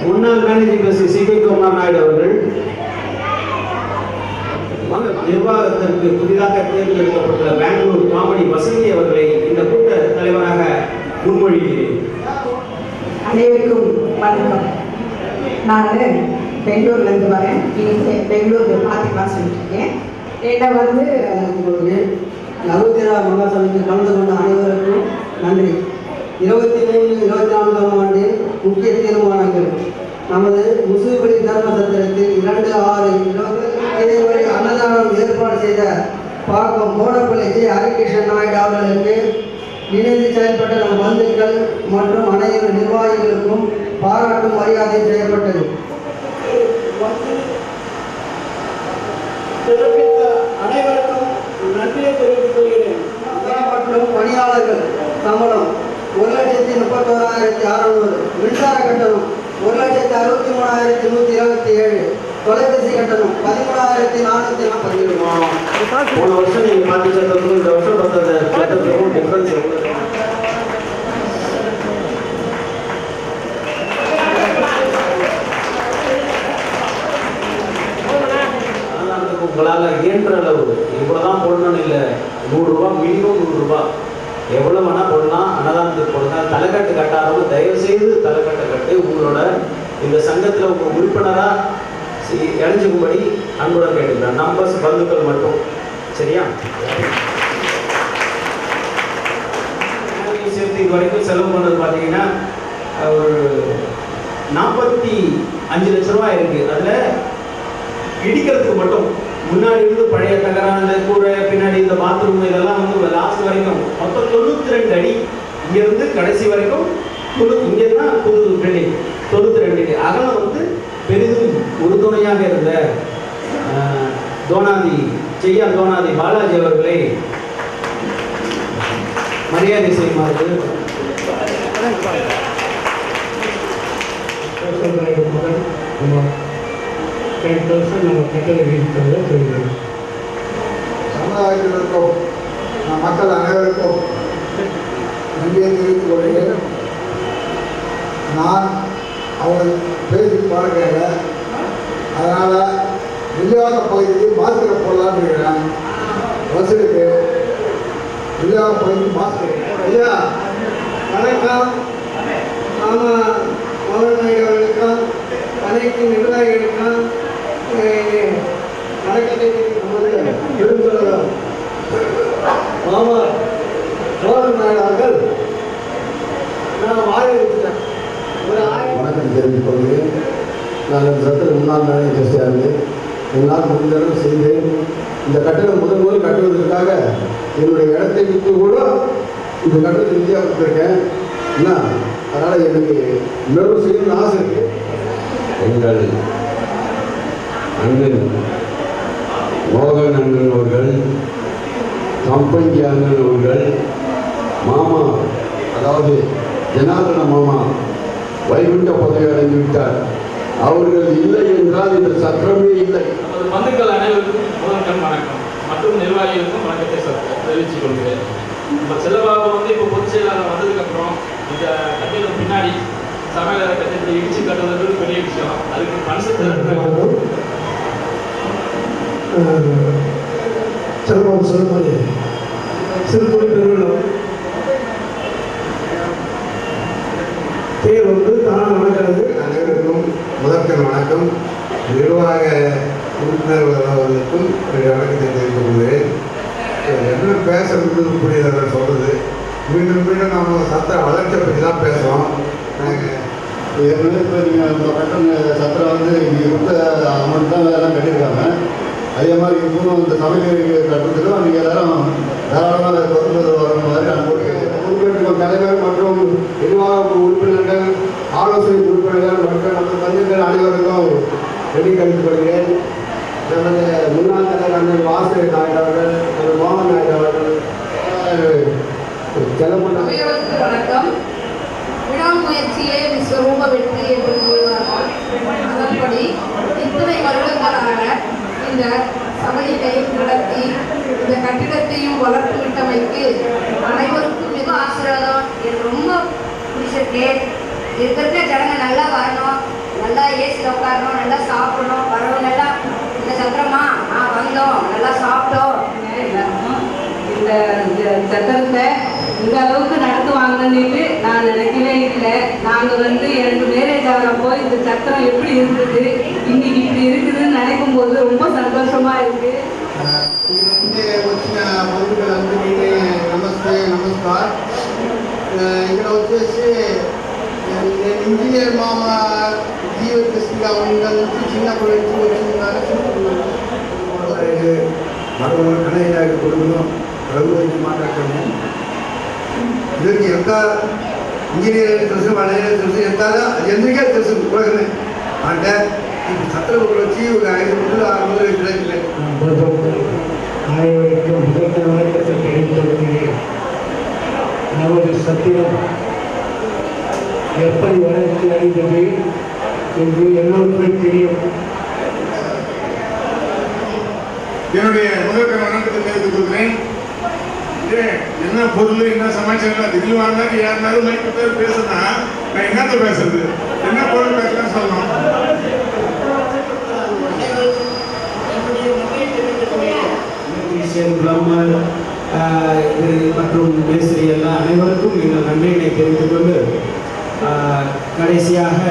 முன்னாள் managing trustee சி.கே. Kumar Naidu அவர்கள் நிர்வாகத்திற்கு புதிதாக தேர்ந்தெடுக்கப்பட்டுள்ள பெங்களூர் காமெடி வசந்தி அவர்களை இந்த கூட்ட தலைவராக முன்மொழிகிறேன். அனைவருக்கும் வணக்கம். நான் பெங்களூர்லேருந்து வரேன். இன்னைக்கு பெங்களூர் பார்த்துக்கலாம் சொல்லிட்டுருக்கேன். என்னை 67ஆம் மகாசபையில் கலந்து கொண்ட அனைவருக்கும் நன்றி. 23-24ஆம் ஆண்டில் முக்கிய தீர்மானங்கள். நமது முசுகுடி தர்ம சத்திரத்தில் 2/6 அன்னதானம் ஏற்பாடு செய்த பாக்கம் கோடப்பள்ளி ஜே. ஹரிகிருஷ்ணன் நாயுடு அவர்களுக்கு இணைந்து செயல்பட்ட நம் பந்துக்கள் மற்றும் அனைத்து நிர்வாகிகளுக்கும் பாராட்டும் மரியாதை செய்யப்பட்டது. அனைவருக்கும் நன்றியை தெரிவித்துக் கொள்கிறேன். மற்றும் பணியாளர்கள் சம்பளம் 1,31,600, மின்சார கட்டணம் 1,63,127, தொலைபேசி கட்டணம் 13,447. போன வருஷம் நீங்க பார்த்த சட்டத்துக்கும் இந்த வருஷம் பார்த்த சட்டத்துக்கும் டிஃபரன்ஸ் எவ்வளவு? உங்களால் இயன்ற அளவு இவ்வளோதான் போடணும்னு இல்லை, 100 ரூபா மினிமம் 100 ரூபா எவ்வளோ வேணால் போடலாம். அன்னதானத்துக்கு போடுங்க. தலைக்கட்டு கட்டாதவங்க தயவுசெய்து தலைக்கட்டை கட்டு உங்களோட இந்த சங்கத்தில் உங்கள் உறுப்பினராக இணைஞ்சுக்கும்படி அன்புடன் கேட்டுக்கிறேன். நம்பர்ஸ் பந்துக்கள் மட்டும், சரியா? சேர்த்து இது வரைக்கும் செலவு பண்ணது பார்த்தீங்கன்னா ஒரு 45 லட்ச ரூபா இருக்குது. அதில் இடிக்கிறதுக்கு மட்டும் முன்னாடி இருந்து பழைய தகரான கூரை பின்னாடி இந்த பாத்ரூம் இதெல்லாம் லாஸ்ட் வரைக்கும் மொத்தம் 92 அடி இங்கேருந்து கடைசி வரைக்கும் இங்கே தான் புது பில்டிங் 92 அடி அகலம் பெரிதும் உறுதுணையாக இருந்த தோனாதி பாலாஜி அவர்களை மரியாதை செய்யுமாறு 10,000 நம்ம கட்டளை விதித்ததை சொல்கிறோம். சமுதாயத்திற்கும் மக்கள் அனைவருக்கும் நன்றியை தெரிவித்துக் கொள்கிறேன். நான் அவங்க பேசி பார்க்கல, அதனால் வில்லிவாக்க பகுதிக்கு மாஸ்கரை போடலான்னு இருக்கிறேன். வசூலுக்கு வில்லிவாக்க பகுதிக்கு மாஸ்கர் ஐயா வணக்கம். ஆமாம், மோகன் நாயுடு அவர்களுக்கும் அனைத்து நிர்வாகிகளுக்கும் வணக்கத்தை விரும்புகிறோம். மாமா மோகன் நாயுடு அவர்கள் நான் வாழ்த்துட்டேன். வணக்கம் தெரிவித்துக் கொள்கிறேன். நான் இந்த சட்டத்தில் முன்னாள் மேனேஜர் ட்ரஸ்டியாக இருந்தேன். என்னால் முடிந்தளவு செய்தேன். இந்த கட்டணம் முதல் கட்டுவதற்காக என்னுடைய இடத்தை விட்டு கூட இந்த கட்டணத்தை நிதியாக கொடுத்துருக்கேன். என்ன அதனால் எனக்கு இன்னொரு செய்யணும்னு ஆசை இருக்குது. எங்கள் அண்ணன் மோகன் அண்ணன் அவர்கள், கம்பஞ்சி அண்ணன் அவர்கள், மாமா அதாவது ஜனார்தன மாமா வைகுண்ட பதவி அடைந்து விட்டார். அவர்கள் இல்லை என்றால் இந்த சத்திரமே இல்லை. பந்துக்கள் அனைவருக்கும் முதற்கண் வணக்கம் மற்றும் நிர்வாகிகளுக்கும் வணக்கத்தை தெரிவித்துக் கொள்கிறேன். நம்ம செல்லபாபு இப்போ பொதுச் செயலாளர் வந்ததுக்கப்புறம் இந்த கட்டிடம் பின்னாடி சமையலற கட்டிடத்தை இடிச்சு கட்டுறது பெரிய விஷயம். அதுக்கு மனசு செல்லபாபு சொல்லும்போது சிறுபொழி பெருவிழம் தேர் தானாக நடக்கிறது. அனைவருக்கும் முதற்கண் வணக்கம். நிர்வாக உறுப்பினர்களுக்கும் வணக்கத்தை தெரிவித்துக் கொள்கிறேன். என்ன பேசுறது புரியல சொல்கிறது. மீண்டும் நம்ம சத்திர வளர்ச்சியை பற்றி தான் பேசுகிறோம். நாங்கள் ஏற்கனவே இப்போ நீங்கள் இந்த கட்டண சத்திரம் நீங்கள் கொடுத்த அமௌண்ட் தான் எல்லாம் கட்டியிருக்காங்க. அதே மாதிரி இப்போவும் இந்த சமையல் கட்டுறதுக்கும் நீங்கள் எல்லாரும் தாராளமாக பொறுப்பு வர மாதிரி பொறுப்பேற்றுக்கும் தலைவர் மற்றும் நிர்வாக உறுப்பினர்கள், ஆலோசனை உறுப்பினர்கள் மற்றும் நம்ம பந்துக்கள் அனைவருக்கும் நன்றி தெரிவித்துக் கொள்கிறேன். நமது முன்னாள் தலைவர் அண்ணன் வாசு நாயுடு அவர்கள், நமது மோகன் நாயுடு அவர்கள், வணக்கம். விடாமுயற்சியே விஸ்வரூப வெற்றி என்று கூறுவார்கள். இத்தனை வருடங்களாக இந்த சபையினை நடத்தி இந்த கட்டிடத்தையும் வளர்த்து விட்டமைக்கு அனைவருக்கும் மிக ஆசீர்வாதம். எனக்கு ரொம்ப பிடிச்சிருக்கு. இருக்கிற ஜனங்க நல்லா வரணும், நல்லா ஏசியில் உட்காரணும், நல்லா சாப்பிடணும், வரவங்க எல்லாம் இந்த சத்திரமா வந்தோம், நல்லா சாப்பிட்டோம். இந்த சத்திரத்தை இந்த அளவுக்கு நடத்துவாங்கன்னு நான் நினைக்கவே இல்லை. நாங்கள் எனக்கு மேரேஜ் ஆகிறப்போ இந்த சத்திரம் எப்படி இருந்தது, இன்னைக்கு இப்படி இருக்குதுன்னு நினைக்கும் போது ரொம்ப சந்தோஷமா இருக்கு. వచ్చిన బంధువులందరికీ నమస్తే నమస్కార్. ఇక్కడ వచ్చేసి నేను ఇంజనీర్ మామ జీవకృష్ణగా ఉన్న నుంచి చిన్నప్పటి నుంచి వచ్చిందని భగవాన్ కన్నయ్య గారి కొడుకును రఘు గురించి మాట్లాడుతున్నాను. ఇద్దరికి ఎంత ఇంజనీర్ తెలుసు, వాళ్ళ తెలుసు, ఎంత ఎందుకే తెలుసు ఉలగమే అంటే ఇప్పుడు சத்திரத்தில் வச்சு ஒரு 5 முதல் 6 முதல் கிடைக்கல. அனைவருக்கும் முதற்கு வணக்கத்தை தெரிவித்துள்ளேன். நமது சத்திரம் எப்படி வளர்ச்சி அடைந்தது என்று எல்லோருக்கும் தெரியும். என்னுடைய முதற்கு வணக்கத்தை தெரிவித்துக் கொள்கிறேன். என்ன பொருள் என்ன சமாச்சாரம் திடீர் வாழ்ந்தாரு யாருனாலும் மைக்கு பேர் பேசுனா நான் என்னத்த பேசுறது, என்ன பொருள் பேசலாம் சொல்லணும். பிளம்பர் மற்றும் மேஸ்திரி எல்லாம் அனைவருக்கும் எங்கள் நன்றியினை தெரிவித்துக் கொண்டு கடைசியாக